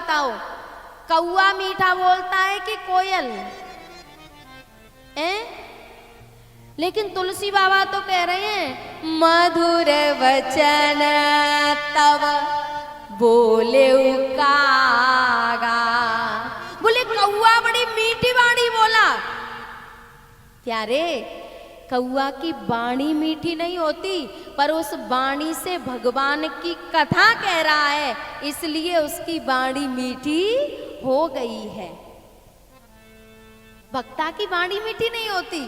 बताओ, कौआ मीठा बोलता है कि कोयल? लेकिन तुलसी बाबा तो कह रहे हैं मधुर वचन तब बोले कागा। बोले कौआ बड़ी मीठी वाणी बोला। प्यारे, कौआ की वाणी मीठी नहीं होती, पर उस वाणी से भगवान की कथा कह रहा है, इसलिए उसकी वाणी मीठी हो गई है। वक्ता की वाणी मीठी नहीं होती,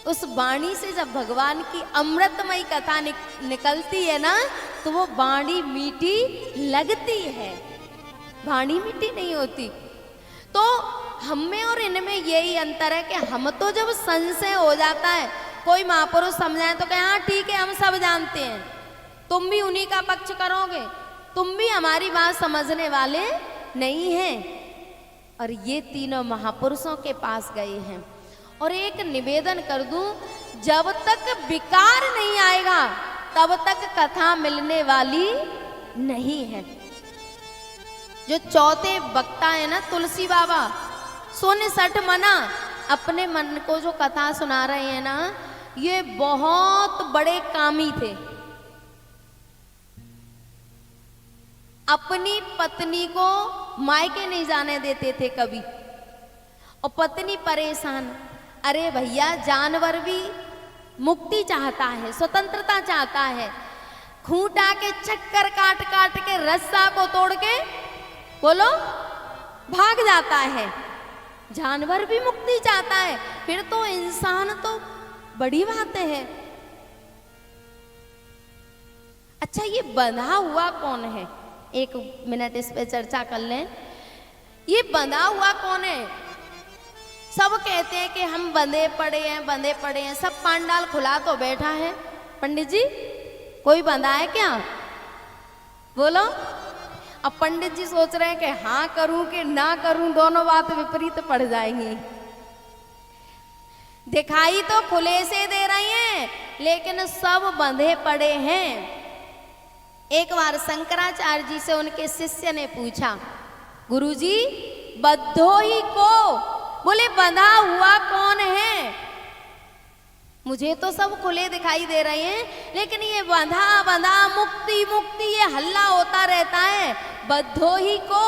उस वाणी से जब भगवान की अमृतमयी कथा निकलती है ना, तो वो वाणी मीठी लगती है, वाणी मीठी नहीं होती। तो हम में और इनमें यही अंतर है कि हम तो जब संशय हो जाता है, कोई महापुरुष समझाए तो कहे हाँ ठीक है हम सब जानते हैं, तुम भी उन्हीं का पक्ष करोगे, तुम भी हमारी बात समझने वाले नहीं हैं। और ये तीनों महापुरुषों के पास गए हैं। और एक निवेदन कर दूं, जब तक विकार नहीं आएगा तब तक कथा मिलने वाली नहीं है। जो चौथे वक्ता है ना तुलसी बाबा, सुन सठ मना, अपने मन को जो कथा सुना रहे हैं ना, ये बहुत बड़े कामी थे। अपनी पत्नी को मायके नहीं जाने देते थे कभी, और पत्नी परेशान। अरे भैया, जानवर भी मुक्ति चाहता है, स्वतंत्रता चाहता है, खूंटा के चक्कर काट काट के रस्सा को तोड़ के बोलो भाग जाता है। जानवर भी मुक्ति चाहता है, फिर तो इंसान तो बड़ी बात है। अच्छा, ये बंधा हुआ कौन है? एक मिनट इस पे चर्चा कर लें। ये बंधा हुआ कौन है? सब कहते हैं कि हम बंधे पड़े हैं, बंधे पड़े हैं, सब पांडाल खुला तो बैठा है। पंडित जी, कोई बंधा है क्या? बोलो। अब पंडित जी सोच रहे हैं कि हाँ करूं कि ना करूं, दोनों बात विपरीत पड़ जाएंगी। दिखाई तो खुले से दे रही हैं, लेकिन सब बंधे पड़े हैं। एक बार शंकराचार्य जी से उनके शिष्य ने पूछा, गुरुजी बद्धोही को, बोले बंधा हुआ कौन है? मुझे तो सब खुले दिखाई दे रहे हैं, लेकिन ये बंधा बंधा मुक्ति मुक्ति ये हल्ला होता रहता है, बद्धोही को।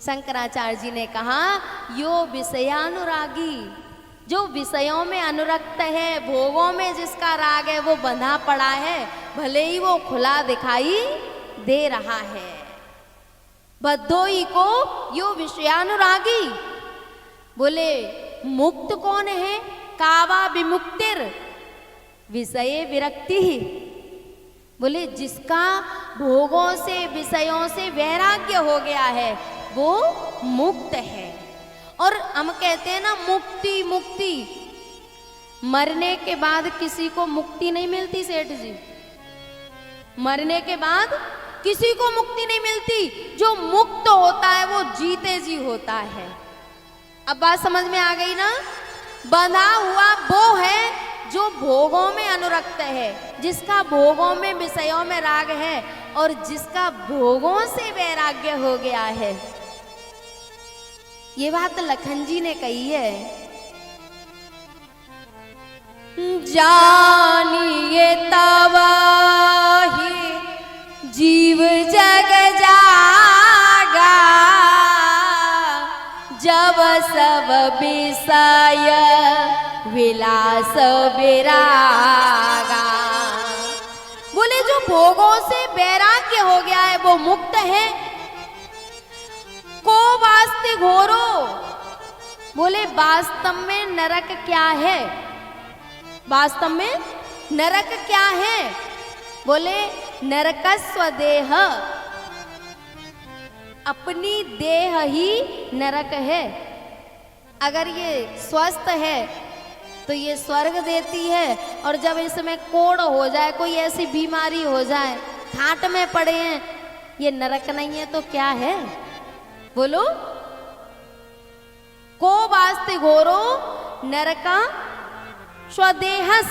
शंकराचार्य जी ने कहा, यो विषयानुरागी, जो विषयों में अनुरक्त है, भोगों में जिसका राग है, वो बंधा पड़ा है, भले ही वो खुला दिखाई दे रहा है। बद्धोही को यो विषयानुरागी। बोले मुक्त कौन है? कावा विमुक्तिर विषय विरक्ति। बोले जिसका भोगों से विषयों से वैराग्य हो गया है वो मुक्त है। और हम कहते हैं ना मुक्ति मुक्ति, मरने के बाद किसी को मुक्ति नहीं मिलती सेठ जी, मरने के बाद किसी को मुक्ति नहीं मिलती। जो मुक्त होता है वो जीते जी होता है। अब बात समझ में आ गई ना? बंधा हुआ वो है जो भोगों में अनुरक्त है, जिसका भोगों में विषयों में राग है, और जिसका भोगों से वैराग्य हो गया है। ये बात लखन जी ने कही है। जानिए तवाही जीव जग जागा, जब सब विषय विलास विरागा। बोले जो भोगों से वैराग्य हो गया है वो मुक्त है। को वास्ते घोरो, बोले वास्तव में नरक क्या है? वास्तव में नरक क्या है? बोले नरक स्वदेह, अपनी देह ही नरक है। अगर ये स्वस्थ है तो ये स्वर्ग देती है, और जब इसमें कोढ़ हो जाए, कोई ऐसी बीमारी हो जाए, ठाट में पड़े हैं, ये नरक नहीं है तो क्या है? बोलो। को वास्ते घोरो नरका स्वदेहस।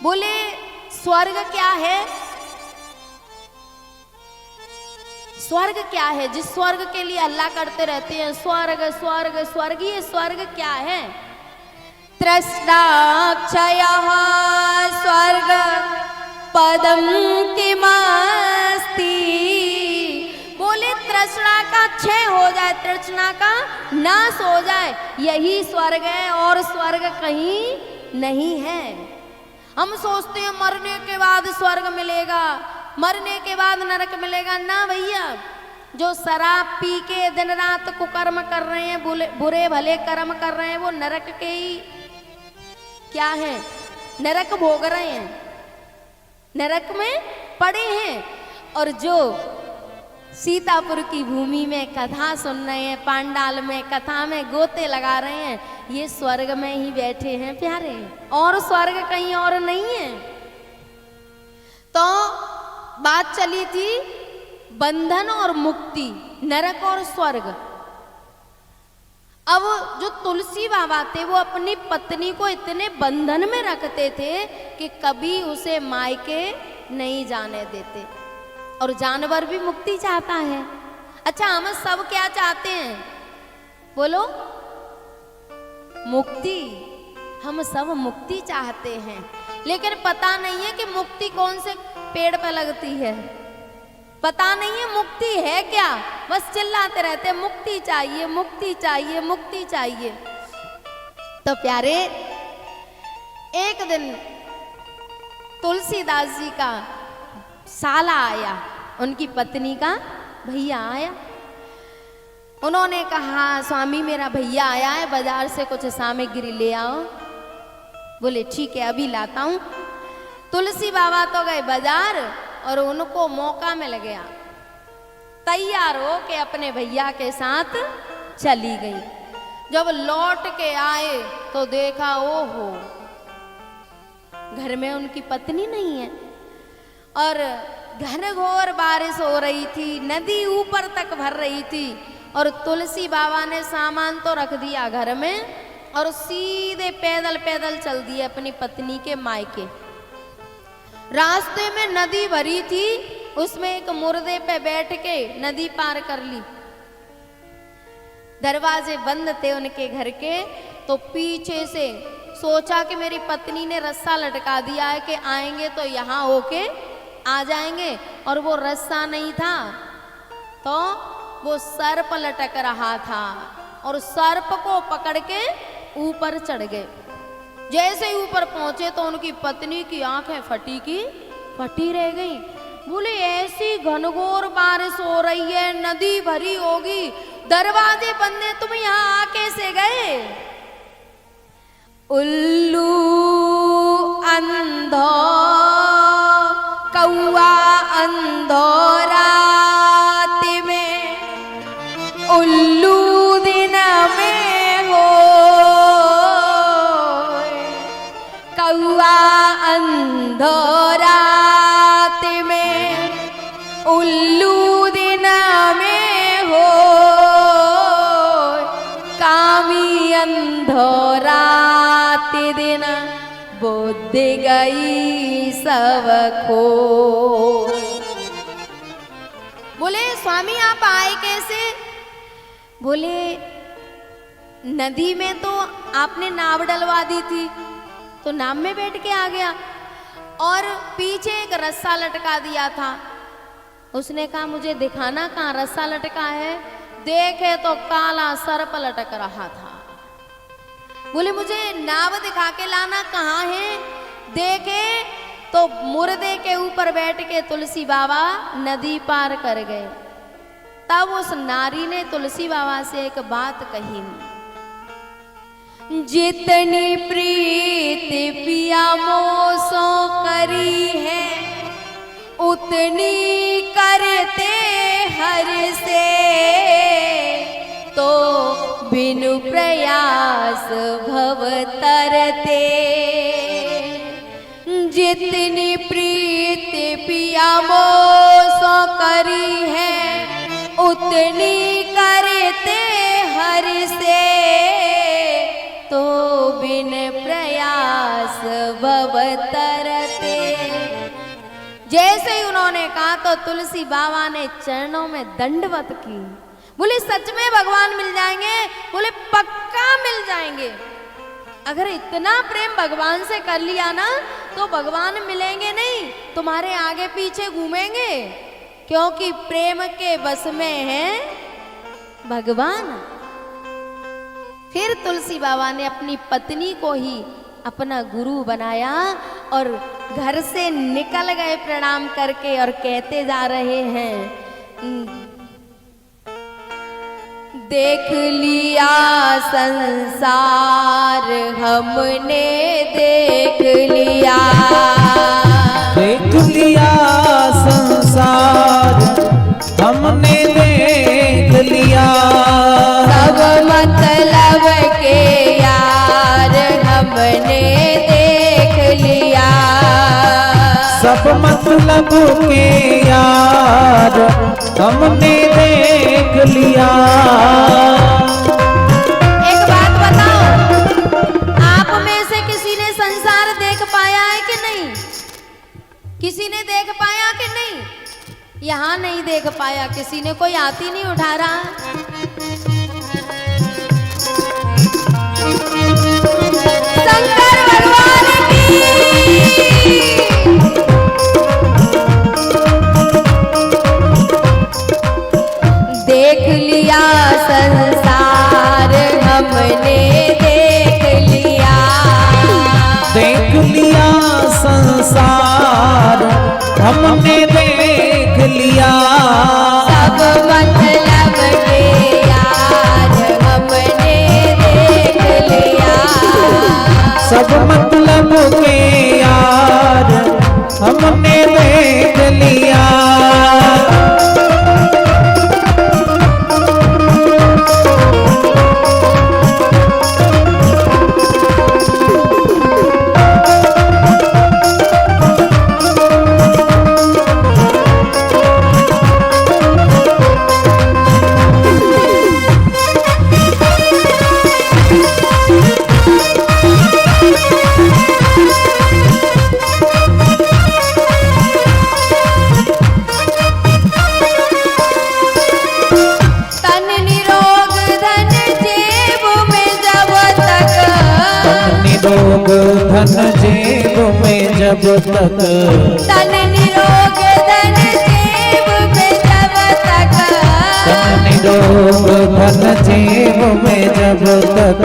बोले स्वर्ग क्या है? स्वर्ग क्या है? जिस स्वर्ग के लिए अल्लाह करते रहते हैं स्वर्ग स्वर्ग स्वर्ग, ये स्वर्ग क्या है? तृष्णाक्षयः स्वर्ग पदम किमस्ति। बोले तृष्णा का क्षय हो जाए, तृष्णा का नाश हो जाए, यही स्वर्ग है और स्वर्ग कहीं नहीं है। हम सोचते हैं मरने के बाद स्वर्ग मिलेगा, मरने के बाद नरक मिलेगा। ना भैया, जो शराब पी के दिन रात कुकर्म कर रहे हैं, बुरे भले कर्म कर रहे हैं, वो नरक के ही क्या है? नरक भोग रहे हैं, नरक में पड़े हैं। और जो सीतापुर की भूमि में कथा सुन रहे हैं, पांडाल में कथा में गोते लगा रहे हैं, ये स्वर्ग में ही बैठे हैं प्यारे, और स्वर्ग कहीं और नहीं है। तो बात चली थी बंधन और मुक्ति, नरक और स्वर्ग। अब जो तुलसी बाबा थे वो अपनी पत्नी को इतने बंधन में रखते थे कि कभी उसे मायके नहीं जाने देते। और जानवर भी मुक्ति चाहता है। अच्छा, हम सब क्या चाहते हैं? बोलो, मुक्ति। हम सब मुक्ति चाहते हैं, लेकिन पता नहीं है कि मुक्ति कौन से पेड़ पर लगती है। पता नहीं है मुक्ति है क्या, बस चिल्लाते रहते हैं मुक्ति चाहिए मुक्ति चाहिए मुक्ति चाहिए। तो प्यारे, एक दिन तुलसीदास जी का साला आया, उनकी पत्नी का भैया आया। उन्होंने कहा, स्वामी मेरा भैया आया है, बाजार से कुछ सामग्री ले आओ। बोले ठीक है, अभी लाता हूं। तुलसी बाबा तो गए बाजार और उनको मौका मिल गया, तैयार हो के अपने भैया के साथ चली गई। जब लौट के आए तो देखा, ओहो, घर में उनकी पत्नी नहीं है और घनघोर बारिश हो रही थी, नदी ऊपर तक भर रही थी। और तुलसी बाबा ने सामान तो रख दिया घर में और सीधे पैदल पैदल चल दिए अपनी पत्नी के मायके। रास्ते में नदी भरी थी, उसमें एक मुर्दे पे बैठ के नदी पार कर ली। दरवाजे बंद थे उनके घर के, तो पीछे से सोचा कि मेरी पत्नी ने रस्सा लटका दिया है कि आएंगे तो यहाँ होके आ जाएंगे, और वो रस्सा नहीं था तो वो सर्प लटक रहा था और सर्प को पकड़ के ऊपर चढ़ गए। जैसे ही ऊपर पहुंचे तो उनकी पत्नी की आंखें फटी की फटी रह गई। बोले ऐसी घनघोर बारिश हो रही है, नदी भरी होगी, दरवाजे बंद हैं, तुम यहाँ आ कैसे गए? उल्लू अंधो कौआ अंधो रात में, उल्लू दिन में हो, कौआ अंधो रात में, उल्लू दिन में हो, कामी अंधो रात दिन, बुद्धि गई सब खो। बोले स्वामी आप आए कैसे? बोले नदी में तो आपने नाव डलवा दी थी तो नाव में बैठ के आ गया, और पीछे एक रस्सा लटका दिया था। उसने कहा मुझे दिखाना कहाँ रस्सा लटका है। देखे तो काला सर्प लटक रहा था। बोले मुझे नाव दिखा के लाना कहाँ है। देखे तो मुर्दे के ऊपर बैठ के तुलसी बाबा नदी पार कर गए। तब उस नारी ने तुलसी बाबा से एक बात कही, जितनी प्रीति पिया मोसो करी है, उतनी करते हर से, तो बिनु प्रयास भव तरते। जितनी प्रीति पिया मोसो करी है, उतनी करते हर से, तो बिन प्रयास भव तरते। जैसे ही उन्होंने कहा तो तुलसी बाबा ने चरणों में दंडवत की। बोले सच में भगवान मिल जाएंगे? बोले पक्का मिल जाएंगे। अगर इतना प्रेम भगवान से कर लिया ना तो भगवान मिलेंगे नहीं, तुम्हारे आगे पीछे घूमेंगे, क्योंकि प्रेम के बस में है भगवान। फिर तुलसी बाबा ने अपनी पत्नी को ही अपना गुरु बनाया और घर से निकल गए प्रणाम करके और कहते जा रहे हैं, देख लिया संसार हमने देख लिया, देख लिया संसार हमने देख लिया, सब मतलब के यार हमने देख लिया, सब मतलब के यार हमने देख लिया। एक बात बताओ, आप में से किसी ने संसार देख पाया है कि नहीं? किसी ने देख पाया कि नहीं? यहाँ नहीं देख पाया किसी ने, कोई हाथी नहीं उठा रहा। शंकर भगवान की देख लिया संसार हमने देख लिया, देख लिया संसार हमने देख लिया, सब मतलब के यार हमने देख लिया, सब मतलब के यार हमने देख लिया। धन जेब में जब तक, तन निरोग धन जेब में जब तक, तन निरोग धन जेब में जब तक,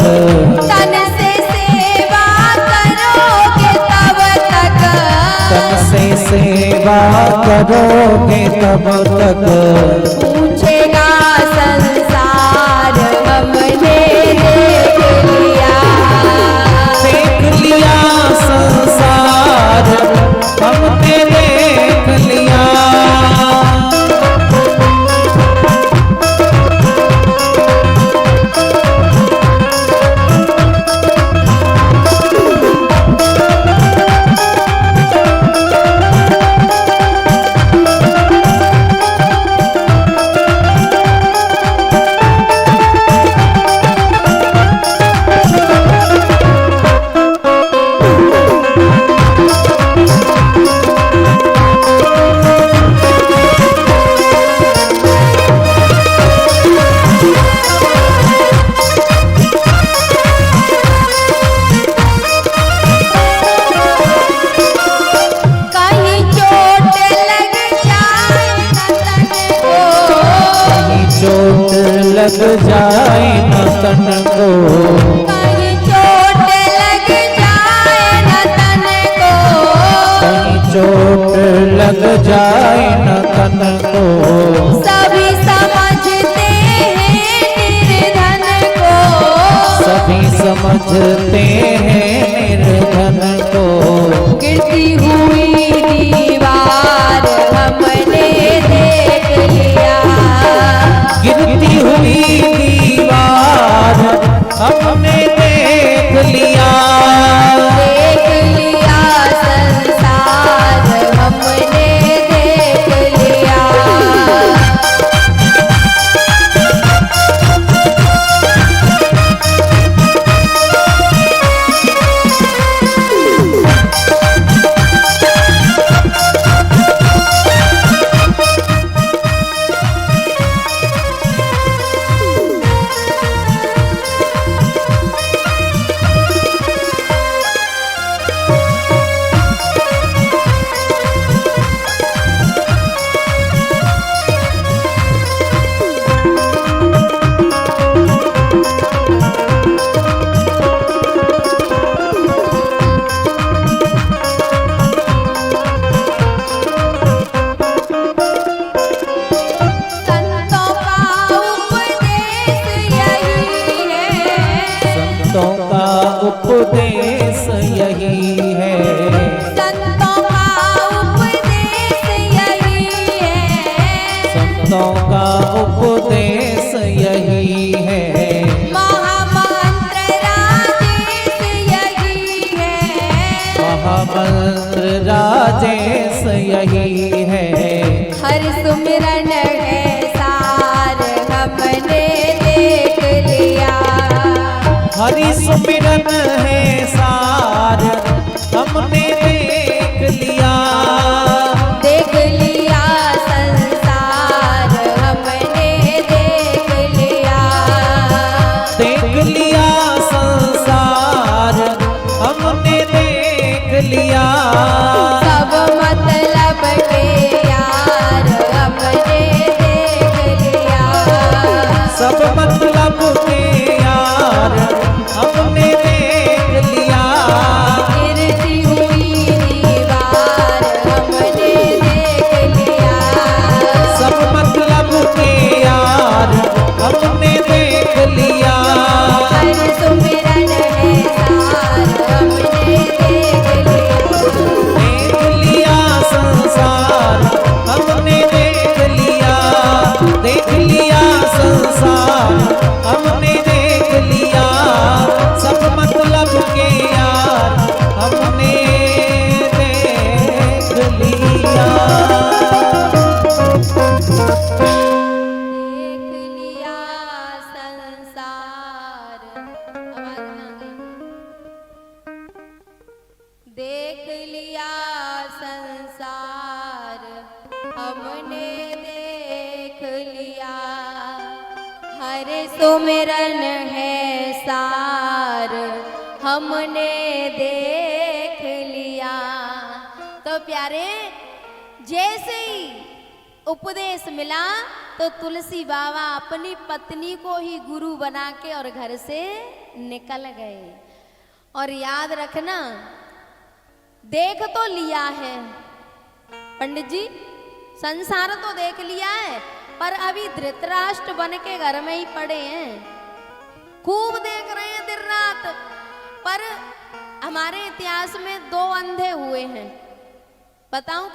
तन से सेवा करोगे तब तक, तन से सेवा करोगे तब तक, पूछेगा संसार हमने देख लिया, देख लिया संसार हमने देख लिया। लग जाए न तन को, कहीं चोट लग जाए न तन को, कहीं चोट लग जाए न तन को, सभी समझते हैं निर्धन को, सभी समझते हैं निर्धन को, गिरती हुई दीवार हमने देख लिया, गिरती हुई दीवार हमने देख लिया, देख लिया संसार हमने देख लिया। का उपदेश यही है। महामंत्र राजेश यही है। महामंत्र राजेश यही है। हर सुमिरन है सार हमने देख लिया। हरि सुमिरन है सार हमने देख लिया। देख लिया संसार हमने देख लिया। देख लिया संसार हमने देख लिया। सब मतलब के यार हमने देख लिया। सब मतलब के यार हमने देख लिया। गिरती हुई दीवार हमने देख लिया। सब मतलब के यार हमने देख लिया। हर सुमिरन है सार हमने देख लिया। देख लिया संसार हमने देख लिया। देख लिया संसार हमने देख लिया। सब मतलब के यार हमने देख लिया। देख लिया संसार। आवाज कहाँ गई? देख लिया संसार हमने देख लिया। हर सुमिरन है सार हमने देख लिया। तो प्यारे, जैसे ही उपदेश मिला तो तुलसी बाबा अपनी पत्नी को ही गुरु बना के और घर से निकल गए। और याद रखना, देख तो लिया है पंडित जी, संसार तो देख लिया है, पर अभी धृतराष्ट्र बन के घर में ही पड़े हैं। खूब देख रहे हैं दिन रात, पर हमारे इतिहास में 2 अंधे हुए हैं। बताऊं